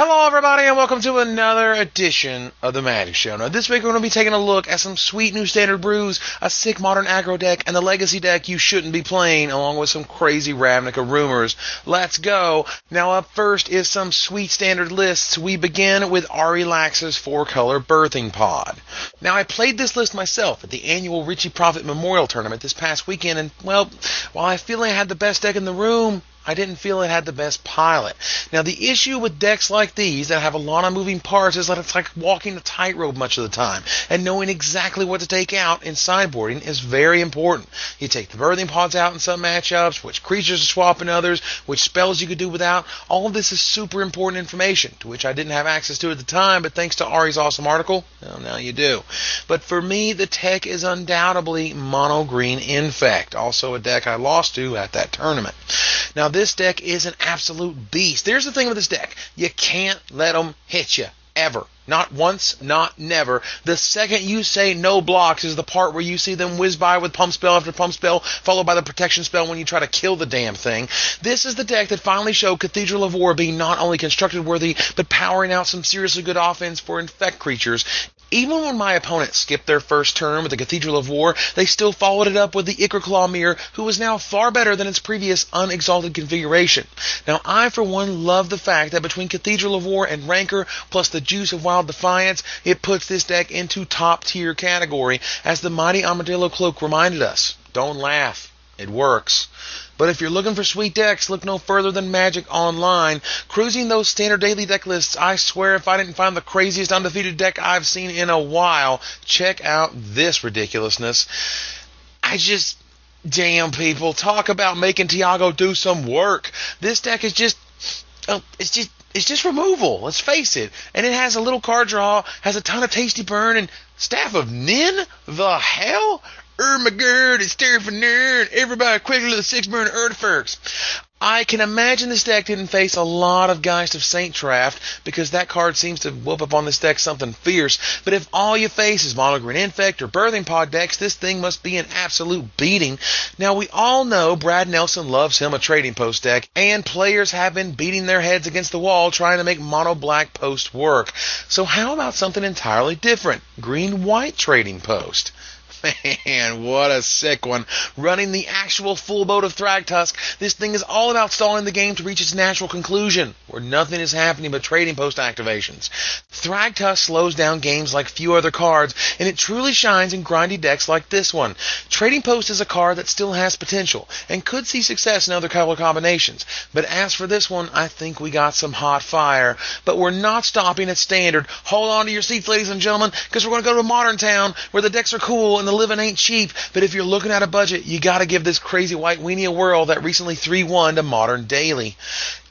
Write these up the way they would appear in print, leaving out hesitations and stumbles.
Hello everybody and welcome to another edition of the Magic Show. Now this week we're going to be taking a look at some sweet new standard brews, a sick modern aggro deck, and the legacy deck you shouldn't be playing, along with some crazy Ravnica rumors. Let's go! Now up first is some sweet standard lists. We begin with Eelaxes 4-color Birthing Pod. Now I played this list myself at the annual Richie Profit Memorial Tournament this past weekend, and well, while I feel I had the best deck in the room, I didn't feel it had the best pilot. Now, the issue with decks like these that have a lot of moving parts is that it's like walking a tightrope much of the time, and knowing exactly what to take out in sideboarding is very important. You take the birthing pods out in some matchups, which creatures to swap in others, which spells you could do without. All of this is super important information, to which I didn't have access to at the time, but thanks to Ari's awesome article, well, now you do. But for me, the tech is undoubtedly Mono Green Infect, also a deck I lost to at that tournament. Now, this deck is an absolute beast. There's the thing with this deck. You can't let them hit you. Ever. Not once, not never. The second you say no blocks is the part where you see them whiz by with pump spell after pump spell, followed by the protection spell when you try to kill the damn thing. This is the deck that finally showed Cathedral of War being not only constructed worthy, but powering out some seriously good offense for infect creatures. Even when my opponent skipped their first turn with the Cathedral of War, they still followed it up with the Ichor Mirror, who is now far better than its previous unexalted configuration. Now, I, for one, love the fact that between Cathedral of War and Rancor, plus the juice of Wild Defiance, it puts this deck into top-tier category, as the mighty Armadillo Cloak reminded us. Don't laugh. It works. But if you're looking for sweet decks, look no further than Magic Online. Cruising those standard daily deck lists, I swear if I didn't find the craziest undefeated deck I've seen in a while, check out this ridiculousness. Damn people, talk about making Tiago do some work. This deck is it's just removal, let's face it. And it has a little card draw, has a ton of tasty burn, and Staff of Nin? The hell? My god, it's terrifying, everybody quickly to the 6-burn artifacts. I can imagine this deck didn't face a lot of Geist of Saint draft, because that card seems to whoop up on this deck something fierce. But if all you face is Mono Green Infect or Birthing Pod decks, this thing must be an absolute beating. Now, we all know Brad Nelson loves him a Trading Post deck, and players have been beating their heads against the wall trying to make Mono Black Post work. So how about something entirely different? Green-White Trading Post. Man, what a sick one. Running the actual full boat of Thragtusk, this thing is all about stalling the game to reach its natural conclusion, where nothing is happening but Trading Post activations. Thragtusk slows down games like few other cards, and it truly shines in grindy decks like this one. Trading Post is a card that still has potential, and could see success in other color combinations. But as for this one, I think we got some hot fire. But we're not stopping at standard. Hold on to your seats, ladies and gentlemen, because we're going to go to Modern Town, where the decks are cool and the living ain't cheap. But if you're looking at a budget, you gotta give this crazy white weenie a whirl that recently 3-1 to Modern Daily.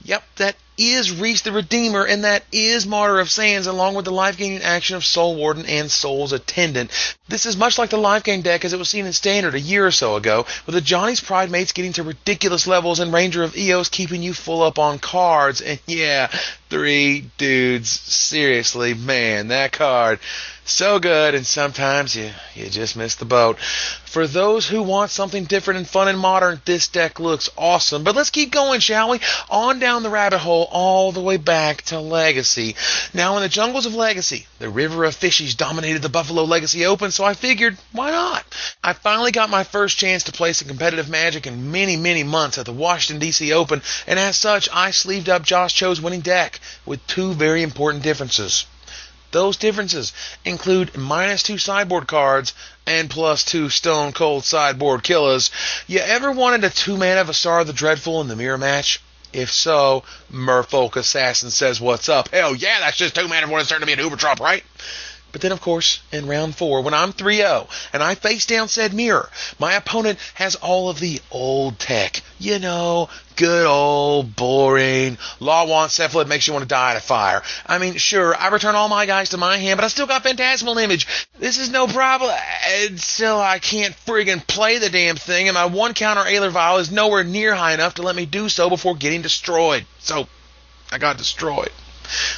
Yep, that is Reese the Redeemer, and that is Martyr of Sands, along with the life-gaining action of Soul Warden and Soul's Attendant. This is much like the life-gain deck as it was seen in Standard a year or so ago, with the Johnny's Pride mates getting to ridiculous levels and Ranger of Eos keeping you full up on cards. And yeah, 3 dudes. Seriously, man, that card. So good, and sometimes you just miss the boat. For those who want something different and fun and modern, this deck looks awesome. But let's keep going, shall we? On down the rabbit hole, all the way back to Legacy. Now, in the jungles of Legacy, the River of Fishies dominated the Buffalo Legacy Open, so I figured, why not? I finally got my first chance to play some competitive Magic in many, many months at the Washington, D.C. Open, and as such, I sleeved up Josh Cho's winning deck with 2 very important differences. Those differences include -2 sideboard cards and +2 stone cold sideboard killers. You ever wanted a 2-mana Vasara the Dreadful in the mirror match? If so, Merfolk Assassin says what's up. Hell yeah, that's just 2 mana when it's starting to be an Uber Trop, right? But then, of course, in round 4, when I'm 3-0 and I face down said mirror, my opponent has all of the old tech. You know, good old, boring, Law Wand Cephalid makes you want to die at a fire. I mean, sure, I return all my guys to my hand, but I still got Phantasmal Image. This is no problem until I can't friggin' play the damn thing, and my 1-counter Ailer Vial is nowhere near high enough to let me do so before getting destroyed. So, I got destroyed.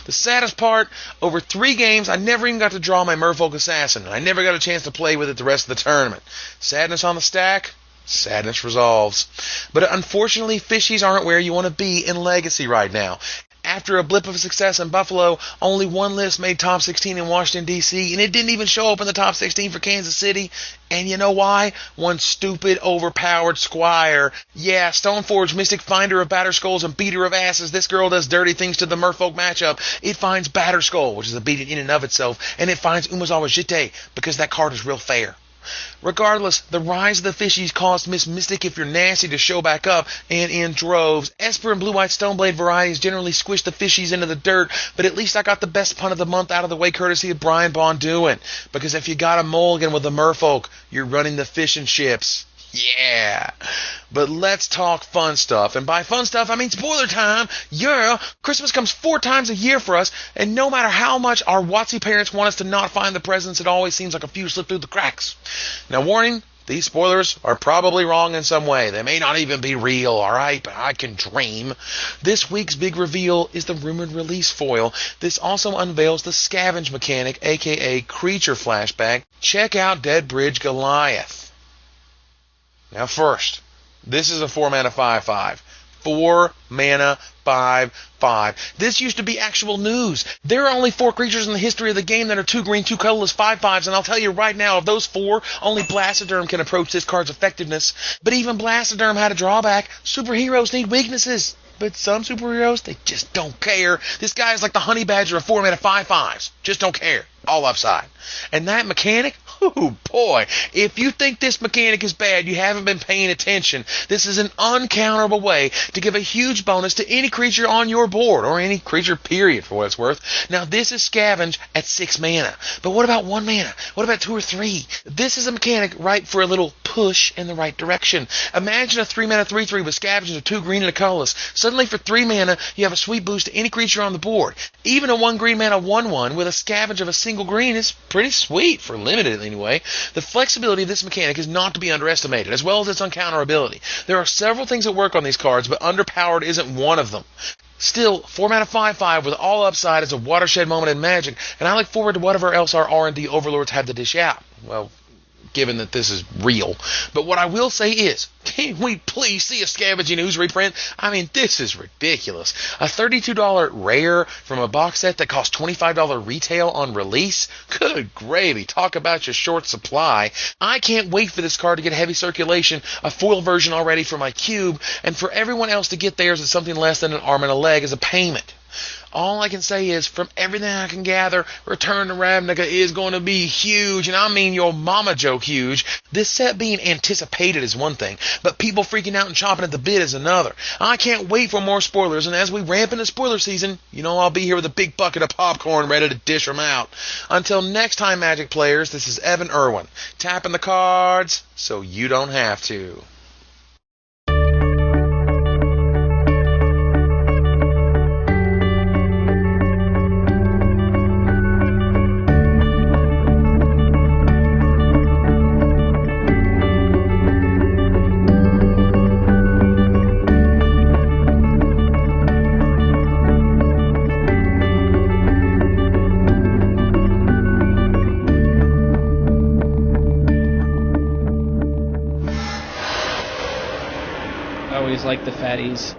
The saddest part, over 3 games, I never even got to draw my Merfolk Assassin, and I never got a chance to play with it the rest of the tournament. Sadness on the stack? Sadness resolves. But unfortunately, fishies aren't where you want to be in Legacy right now. After a blip of success in Buffalo, only one list made top 16 in Washington, D.C., and it didn't even show up in the top 16 for Kansas City. And you know why? One stupid, overpowered squire. Yeah, Stoneforge, mystic finder of Batterskulls and beater of asses. This girl does dirty things to the merfolk matchup. It finds Batterskull, which is a beat in and of itself, and it finds Umazawa Jite, because that card is real fair. Regardless, the rise of the fishies caused Miss Mystic If You're Nasty to show back up, and in droves. Esper and Blue-White Stoneblade varieties generally squish the fishies into the dirt, but at least I got the best pun of the month out of the way courtesy of Brian Bonduin. Because if you got a mulligan with the merfolk, you're running the fishing ships. Yeah. But let's talk fun stuff. And by fun stuff, I mean spoiler time. Yeah. Christmas comes 4 times a year for us, and no matter how much our WotC parents want us to not find the presents, it always seems like a few slip through the cracks. Now, warning, these spoilers are probably wrong in some way. They may not even be real, alright? But I can dream. This week's big reveal is the rumored release foil. This also unveils the scavenge mechanic, aka creature flashback. Check out Dead Bridge Goliath. Now first, this is a 4-mana 5/5. 4 mana 5/5. This used to be actual news. There are only 4 creatures in the history of the game that are 2 green, 2 colorless 5/5s, and I'll tell you right now, of those 4, only Blastoderm can approach this card's effectiveness. But even Blastoderm had a drawback. Superheroes need weaknesses. But some superheroes, they just don't care. This guy is like the Honey Badger of 4 mana 5/5s. Just don't care. All upside. And that mechanic? Oh boy, if you think this mechanic is bad, you haven't been paying attention. This is an uncounterable way to give a huge bonus to any creature on your board, or any creature period for what it's worth. Now this is Scavenge at 6 mana, but what about 1 mana? What about 2 or 3? This is a mechanic ripe for a little push in the right direction. Imagine a 3 mana 3/3 with Scavenge and a 2 green and a colorless. Suddenly for 3 mana, you have a sweet boost to any creature on the board. Even a 1 green mana 1/1 with a Scavenge of a single green is pretty sweet, for limited anyway. The flexibility of this mechanic is not to be underestimated, as well as its uncounterability. There are several things that work on these cards, but underpowered isn't one of them. Still, 4 mana 5/5 with all upside is a watershed moment in Magic, and I look forward to whatever else our R&D overlords have to dish out. Well, given that this is real. But what I will say is, can we please see a Scavenging Ooze reprint? I mean, this is ridiculous. A $32 rare from a box set that costs $25 retail on release? Good gravy. Talk about your short supply. I can't wait for this card to get heavy circulation, a foil version already for my cube, and for everyone else to get theirs at something less than an arm and a leg as a payment. All I can say is, from everything I can gather, Return to Ravnica is going to be huge, and I mean your mama joke huge. This set being anticipated is one thing, but people freaking out and chomping at the bit is another. I can't wait for more spoilers, and as we ramp into spoiler season, you know I'll be here with a big bucket of popcorn ready to dish them out. Until next time, Magic players, this is Evan Irwin, tapping the cards so you don't have to. Always like the fatties.